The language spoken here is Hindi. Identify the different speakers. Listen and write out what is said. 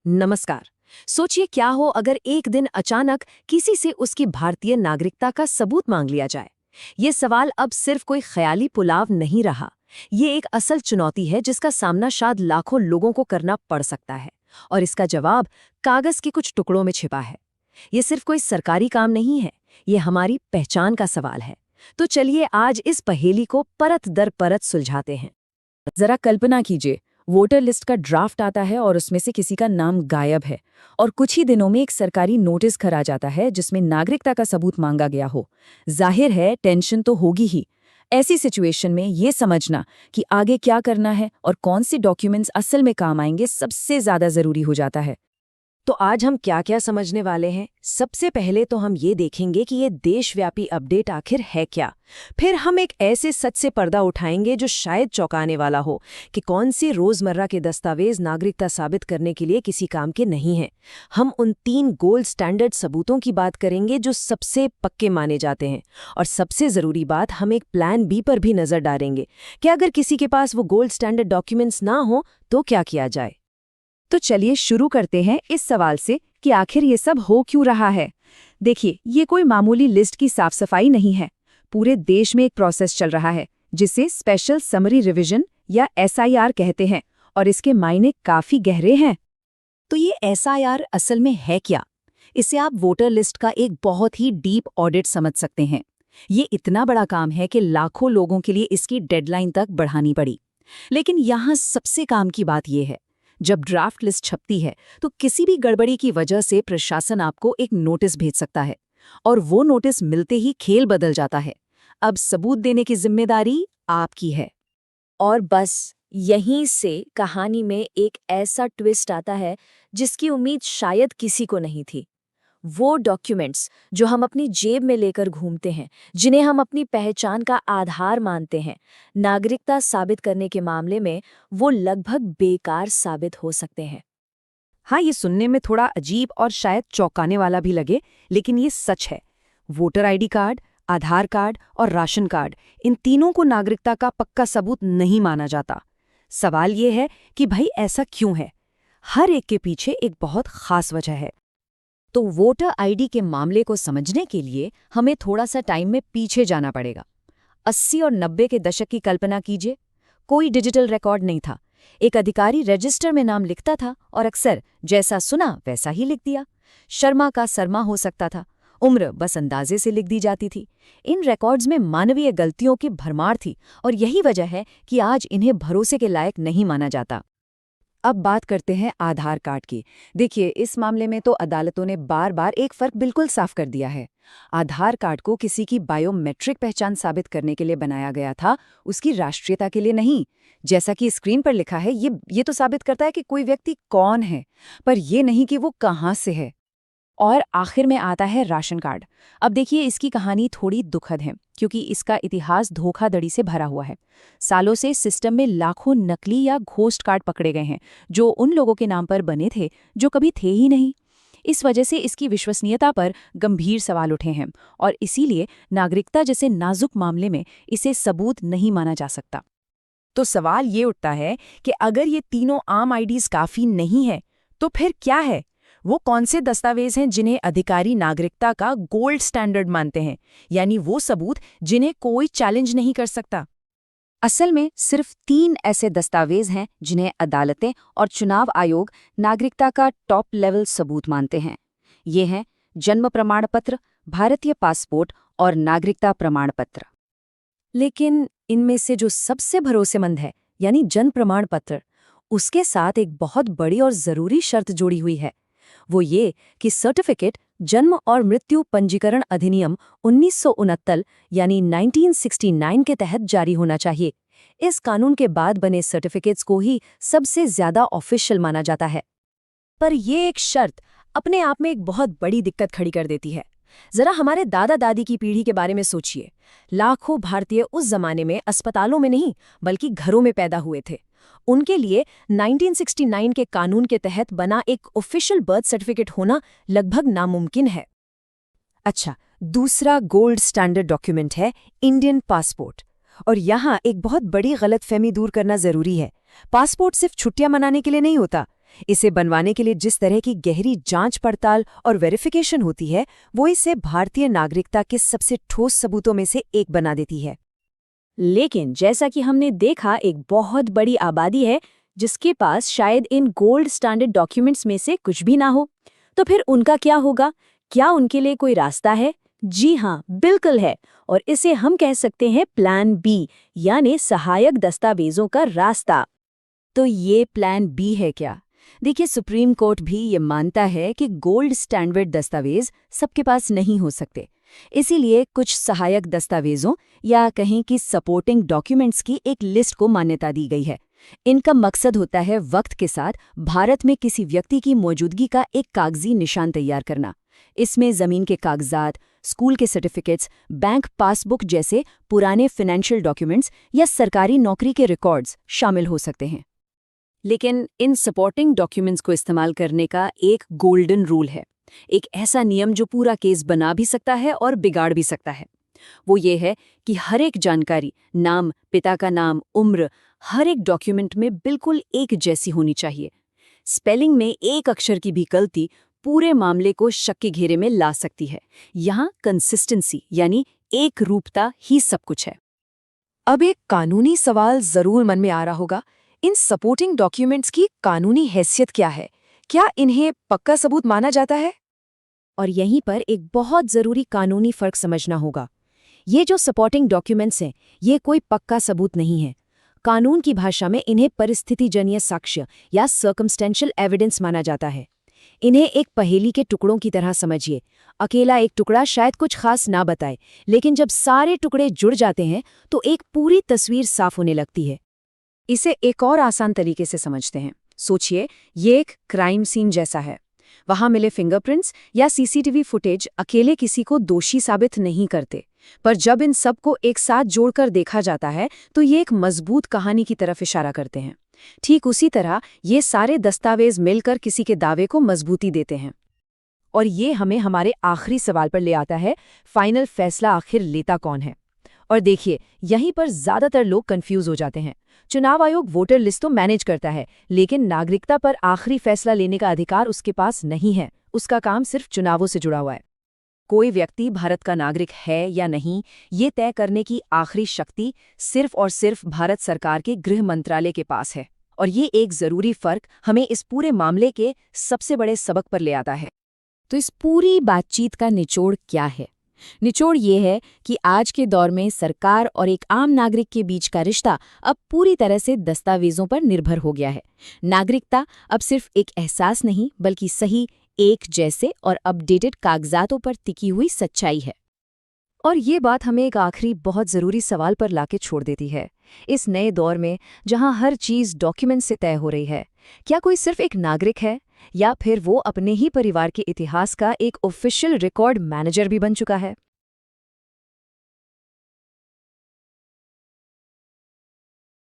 Speaker 1: नमस्कार। सोचिए क्या हो अगर एक दिन अचानक किसी से उसकी भारतीय नागरिकता का सबूत मांग लिया जाए। ये सवाल अब सिर्फ कोई ख्याली पुलाव नहीं रहा। ये एक असल चुनौती है जिसका सामना शायद लाखों लोगों को करना पड़ सकता है। और इसका जवाब कागज के कुछ टुकड़ों में छिपा है। ये सिर्फ कोई सरकारी काम नहीं है, ये हमारी पहचान का सवाल है। तो चलिए आज इस पहेली को परत दर परत सुलझाते हैं।
Speaker 2: जरा कल्पना कीजिए, वोटर लिस्ट का ड्राफ्ट आता है और उसमें से किसी का नाम गायब है और कुछ ही दिनों में एक सरकारी नोटिस घर आ जाता है जिसमें नागरिकता का सबूत मांगा गया हो। जाहिर है टेंशन तो होगी ही। ऐसी सिचुएशन में ये समझना कि आगे क्या करना है और कौन से डॉक्यूमेंट्स असल में काम आएंगे सबसे ज़्यादा ज़रूरी हो जाता है।
Speaker 1: तो आज हम क्या क्या समझने वाले हैं। सबसे पहले तो हम ये देखेंगे कि ये देशव्यापी अपडेट आखिर है क्या। फिर हम एक ऐसे सच से पर्दा उठाएंगे जो शायद चौंकाने वाला हो कि कौन से रोजमर्रा के दस्तावेज नागरिकता साबित करने के लिए किसी काम के नहीं हैं। हम उन 3 गोल्ड स्टैंडर्ड सबूतों की बात करेंगे जो सबसे पक्के माने जाते हैं। और सबसे ज़रूरी बात, हम एक प्लान बी पर भी नज़र डालेंगे कि अगर किसी के पास वो गोल्ड स्टैंडर्ड डॉक्यूमेंट्स ना हो तो क्या किया जाए।
Speaker 2: तो चलिए शुरू करते हैं इस सवाल से कि आखिर ये सब हो क्यों रहा है। देखिए, ये कोई मामूली लिस्ट की साफ सफाई नहीं है। पूरे देश में एक प्रोसेस चल रहा है जिसे स्पेशल समरी रिवीजन या SIR कहते हैं और इसके मायने काफी गहरे हैं।
Speaker 1: तो ये SIR असल में है क्या? इसे आप वोटर लिस्ट का एक बहुत ही डीप ऑडिट समझ सकते हैं। ये इतना बड़ा काम है कि लाखों लोगों के लिए इसकी डेडलाइन तक बढ़ानी पड़ी। लेकिन यहाँ सबसे काम की बात यह है, जब ड्राफ्ट लिस्ट छपती है तो किसी भी गड़बड़ी की वजह से प्रशासन आपको एक नोटिस भेज सकता है और वो नोटिस मिलते ही खेल बदल जाता है। अब सबूत देने की जिम्मेदारी आपकी है।
Speaker 3: और बस यहीं से कहानी में एक ऐसा ट्विस्ट आता है जिसकी उम्मीद शायद किसी को नहीं थी। वो डॉक्यूमेंट्स जो हम अपनी जेब में लेकर घूमते हैं, जिन्हें हम अपनी पहचान का आधार मानते हैं, नागरिकता साबित करने के मामले में वो लगभग बेकार साबित हो सकते हैं।
Speaker 1: हाँ, ये सुनने में थोड़ा अजीब और शायद चौंकाने वाला भी लगे, लेकिन ये सच है। वोटर ID कार्ड, आधार कार्ड और राशन कार्ड, इन तीनों को नागरिकता का पक्का सबूत नहीं माना जाता। सवाल ये है कि भाई ऐसा क्यों है? हर एक के पीछे एक बहुत खास वजह है। तो वोटर ID के मामले को समझने के लिए हमें थोड़ा सा टाइम में पीछे जाना पड़ेगा। 80 और 90 के दशक की कल्पना कीजिए। कोई डिजिटल रिकॉर्ड नहीं था। एक अधिकारी रजिस्टर में नाम लिखता था और अक्सर जैसा सुना वैसा ही लिख दिया। शर्मा का सरमा हो सकता था, उम्र बस अंदाजे से लिख दी जाती थी। इन रिकॉर्ड्स में मानवीय गलतियों की भरमार थी और यही वजह है कि आज इन्हें भरोसे के लायक नहीं माना जाता। अब बात करते हैं आधार कार्ड की। देखिए, इस मामले में तो अदालतों ने बार बार एक फर्क बिल्कुल साफ कर दिया है। आधार कार्ड को किसी की बायोमेट्रिक पहचान साबित करने के लिए बनाया गया था, उसकी राष्ट्रीयता के लिए नहीं। जैसा कि स्क्रीन पर लिखा है, ये तो साबित करता है कि कोई व्यक्ति कौन है, पर यह नहीं कि वो कहाँ से है। और आखिर में आता है राशन कार्ड। अब देखिए, इसकी कहानी थोड़ी दुखद है क्योंकि इसका इतिहास धोखाधड़ी से भरा हुआ है। सालों से सिस्टम में लाखों नकली या घोस्ट कार्ड पकड़े गए हैं जो उन लोगों के नाम पर बने थे जो कभी थे ही नहीं। इस वजह से इसकी विश्वसनीयता पर गंभीर सवाल उठे हैं और इसीलिए नागरिकता जैसे नाजुक मामले में इसे सबूत नहीं माना जा सकता। तो सवाल ये उठता है कि अगर ये तीनों आम IDs काफ़ी नहीं है तो फिर क्या है? वो कौन से दस्तावेज हैं जिन्हें अधिकारी नागरिकता का गोल्ड स्टैंडर्ड मानते हैं, यानी वो सबूत जिन्हें कोई चैलेंज नहीं कर सकता? असल में सिर्फ 3 ऐसे दस्तावेज हैं जिन्हें अदालतें और चुनाव आयोग नागरिकता का टॉप लेवल सबूत मानते हैं। ये हैं जन्म प्रमाण पत्र, भारतीय पासपोर्ट और नागरिकता प्रमाण पत्र। लेकिन इनमें से जो सबसे भरोसेमंद है, यानी जन्म प्रमाण पत्र, उसके साथ एक बहुत बड़ी और ज़रूरी शर्त जुड़ी हुई है। वो ये कि सर्टिफिकेट जन्म और मृत्यु पंजीकरण अधिनियम 1969 यानी 1969 के तहत जारी होना चाहिए। इस कानून के बाद बने सर्टिफिकेट्स को ही सबसे ज्यादा ऑफिशियल माना जाता है। पर ये एक शर्त अपने आप में एक बहुत बड़ी दिक्कत खड़ी कर देती है। जरा हमारे दादा दादी की पीढ़ी के बारे में सोचिए। लाखों भारतीय उस जमाने में अस्पतालों में नहीं बल्कि घरों में पैदा हुए थे। उनके लिए 1969 के कानून के तहत बना एक ऑफिशियल बर्थ सर्टिफिकेट होना लगभग नामुमकिन है। अच्छा, दूसरा गोल्ड स्टैंडर्ड डॉक्यूमेंट है इंडियन पासपोर्ट। और यहाँ एक बहुत बड़ी गलतफहमी दूर करना जरूरी है। पासपोर्ट सिर्फ छुट्टियां मनाने के लिए नहीं होता, इसे बनवाने के लिए जिस तरह की गहरी जांच पड़ताल और वेरिफिकेशन होती है, वो इसे भारतीय नागरिकता के सबसे ठोस सबूतों में से एक बना देती है।
Speaker 3: लेकिन जैसा कि हमने देखा, एक बहुत बड़ी आबादी है जिसके पास शायद इन गोल्ड स्टैंडर्ड डॉक्यूमेंट्स में से कुछ भी ना हो। तो फिर उनका क्या होगा? क्या उनके लिए कोई रास्ता है? जी हाँ, बिल्कुल है। और इसे हम कह सकते हैं प्लान बी, यानी सहायक दस्तावेजों का रास्ता।
Speaker 2: तो ये प्लान बी है क्या? देखिए, सुप्रीम कोर्ट भी ये मानता है कि गोल्ड स्टैंडर्ड दस्तावेज सबके पास नहीं हो सकते। इसीलिए कुछ सहायक दस्तावेजों या कहें कि सपोर्टिंग डॉक्यूमेंट्स की एक लिस्ट को मान्यता दी गई है। इनका मकसद होता है वक्त के साथ भारत में किसी व्यक्ति की मौजूदगी का एक कागजी निशान तैयार करना। इसमें जमीन के कागजात, स्कूल के सर्टिफिकेट्स, बैंक पासबुक जैसे पुराने फाइनेंशियल डॉक्यूमेंट्स या सरकारी नौकरी के रिकॉर्ड्स शामिल हो सकते हैं। लेकिन इन सपोर्टिंग डॉक्यूमेंट्स को इस्तेमाल करने का एक गोल्डन रूल है, एक ऐसा नियम जो पूरा केस बना भी सकता है और बिगाड़ भी सकता है। वो ये है कि हर एक जानकारी, नाम, पिता का नाम, उम्र, हर एक डॉक्यूमेंट में बिल्कुल एक जैसी होनी चाहिए। स्पेलिंग में एक अक्षर की भी गलती पूरे मामले को शक के घेरे में ला सकती है। यहाँ कंसिस्टेंसी यानी एक रूपता ही सब कुछ है।
Speaker 1: अब एक कानूनी सवाल जरूर मन में आ रहा होगा, इन सपोर्टिंग डॉक्यूमेंट्स की कानूनी हैसियत क्या है? क्या इन्हें पक्का सबूत माना जाता है?
Speaker 3: और यहीं पर एक बहुत ज़रूरी कानूनी फ़र्क समझना होगा। ये जो सपोर्टिंग डॉक्यूमेंट्स हैं, ये कोई पक्का सबूत नहीं है। कानून की भाषा में इन्हें परिस्थितिजन्य साक्ष्य या सर्कमस्टेंशियल एविडेंस माना जाता है। इन्हें एक पहेली के टुकड़ों की तरह समझिए। अकेला एक टुकड़ा शायद कुछ खास ना बताए, लेकिन जब सारे टुकड़े जुड़ जाते हैं तो एक पूरी तस्वीर साफ होने लगती है।
Speaker 2: इसे एक और आसान तरीके से समझते हैं। सोचिए, ये एक क्राइम सीन जैसा है। वहां मिले फिंगरप्रिंट्स या सीसीटीवी फुटेज अकेले किसी को दोषी साबित नहीं करते, पर जब इन सब को एक साथ जोड़कर देखा जाता है तो ये एक मजबूत कहानी की तरफ इशारा करते हैं। ठीक उसी तरह ये सारे दस्तावेज मिलकर किसी के दावे को मजबूती देते हैं।
Speaker 1: और ये हमें हमारे आखिरी सवाल पर ले आता है, फाइनल फैसला आखिर लेता कौन है? और देखिए, यहीं पर ज्यादातर लोग कंफ्यूज हो जाते हैं। चुनाव आयोग वोटर लिस्ट तो मैनेज करता है, लेकिन नागरिकता पर आखिरी फैसला लेने का अधिकार उसके पास नहीं है। उसका काम सिर्फ चुनावों से जुड़ा हुआ है। कोई व्यक्ति भारत का नागरिक है या नहीं, ये तय करने की आखिरी शक्ति सिर्फ और सिर्फ भारत सरकार के गृह मंत्रालय के पास है। और ये एक जरूरी फर्क हमें इस पूरे मामले के सबसे बड़े सबक पर ले आता है।
Speaker 2: तो इस पूरी बातचीत का निचोड़ क्या है? निचोड़ ये है कि आज के दौर में सरकार और एक आम नागरिक के बीच का रिश्ता अब पूरी तरह से दस्तावेजों पर निर्भर हो गया है। नागरिकता अब सिर्फ एक एहसास नहीं, बल्कि सही, एक जैसे और अपडेटेड कागजातों पर टिकी हुई सच्चाई है।
Speaker 1: और ये बात हमें एक आखिरी बहुत ज़रूरी सवाल पर लाके छोड़ देती है। इस नए दौर में जहां हर चीज़ डॉक्यूमेंट से तय हो रही है, क्या कोई सिर्फ एक नागरिक है, या फिर वो अपने ही परिवार के इतिहास का एक ऑफिशियल रिकॉर्ड मैनेजर भी बन चुका है?